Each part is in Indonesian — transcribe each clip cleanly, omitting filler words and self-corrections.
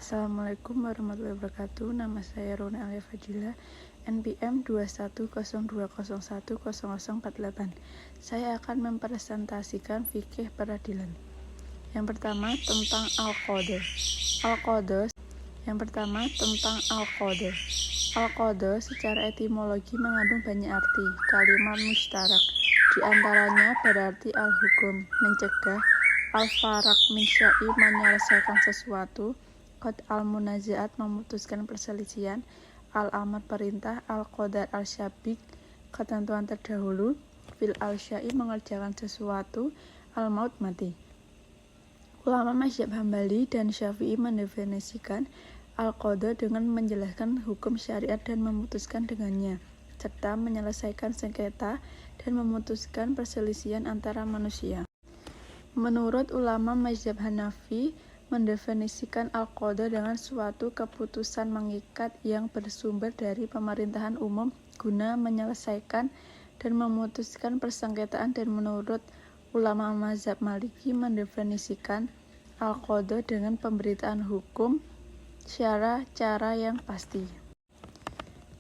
Assalamualaikum warahmatullahi wabarakatuh. Nama saya Rona Alia Fadila, NPM 21020010048. Saya akan mempresentasikan fikih peradilan. Yang pertama tentang al-qada. Al-qada secara etimologi mengandung banyak arti. Kalimat mustarak di antaranya berarti al-hukum, mencegah, al-faraq min syai, menyelesaikan sesuatu, qad al-munazaat, memutuskan perselisihan, al-amr, perintah, al-qadar, al-syabik, ketentuan terdahulu, fil al-syai, mengerjakan sesuatu, al-maut, mati. Ulama mazhab Hambali dan Syafi'i mendefinisikan al-qada dengan menjelaskan hukum syariat dan memutuskan dengannya, serta menyelesaikan sengketa dan memutuskan perselisihan antara manusia. Menurut ulama mazhab Hanafi, mendefinisikan al-qada dengan suatu keputusan mengikat yang bersumber dari pemerintahan umum guna menyelesaikan dan memutuskan persengketaan, dan menurut ulama mazhab Maliki mendefinisikan al-qada dengan pemberitaan hukum secara cara yang pasti.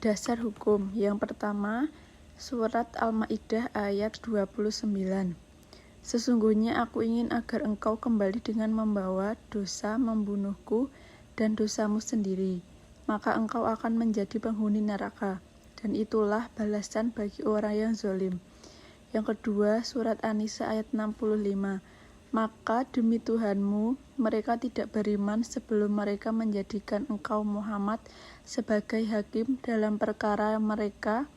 Dasar hukum. Yang pertama, surat Al-Maidah ayat 29. Sesungguhnya aku ingin agar engkau kembali dengan membawa dosa membunuhku dan dosamu sendiri, maka engkau akan menjadi penghuni neraka, dan itulah balasan bagi orang yang zalim. Yang kedua, surat An-Nisa ayat 65. Maka demi Tuhanmu, mereka tidak beriman sebelum mereka menjadikan engkau Muhammad sebagai hakim dalam perkara mereka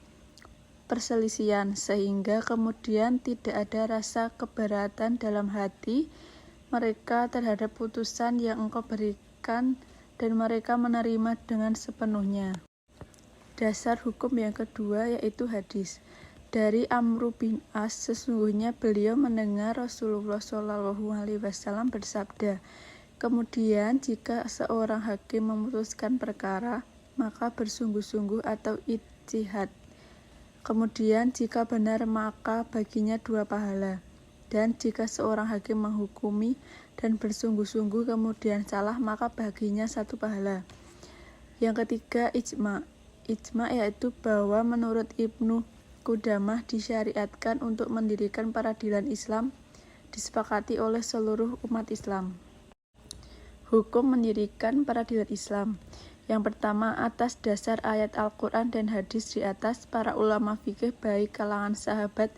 perselisihan, sehingga kemudian tidak ada rasa keberatan dalam hati mereka terhadap putusan yang engkau berikan, dan mereka menerima dengan sepenuhnya. Dasar hukum yang kedua yaitu hadis. Dari Amru bin As, sesungguhnya beliau mendengar Rasulullah SAW bersabda, kemudian jika seorang hakim memutuskan perkara, maka bersungguh-sungguh atau ijtihad. Kemudian jika benar maka baginya 2 pahala. Dan jika seorang hakim menghukumi dan bersungguh-sungguh kemudian salah, maka baginya 1 pahala. Yang ketiga, ijma. Ijma yaitu bahwa menurut Ibnu Qudamah disyariatkan untuk mendirikan peradilan Islam, disepakati oleh seluruh umat Islam. Hukum mendirikan peradilan Islam. Yang pertama, atas dasar ayat Al-Quran dan hadis di atas, para ulama fikih baik kalangan sahabat,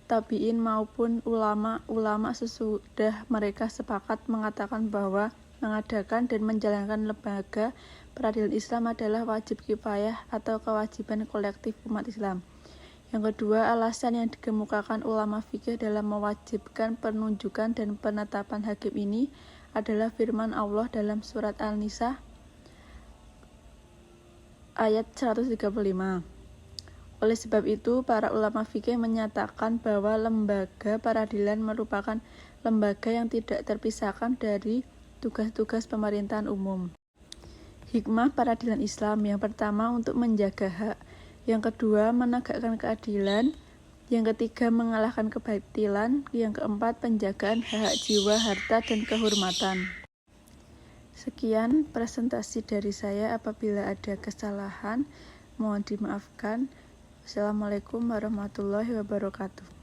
tabi'in maupun ulama-ulama sesudah mereka sepakat mengatakan bahwa mengadakan dan menjalankan lembaga peradilan Islam adalah wajib kifayah atau kewajiban kolektif umat Islam. Yang kedua, alasan yang dikemukakan ulama fikih dalam mewajibkan penunjukan dan penetapan hakim ini adalah firman Allah dalam surat An-Nisa ayat 135. Oleh sebab itu, para ulama fikih menyatakan bahwa lembaga peradilan merupakan lembaga yang tidak terpisahkan dari tugas-tugas pemerintahan umum. Hikmah peradilan Islam. Yang pertama, untuk menjaga hak. Yang kedua, menegakkan keadilan. Yang ketiga, mengalahkan kebatilan. Yang keempat, penjagaan hak jiwa, harta, dan kehormatan. Sekian presentasi dari saya. Apabila ada kesalahan, mohon dimaafkan. Wassalamualaikum warahmatullahi wabarakatuh.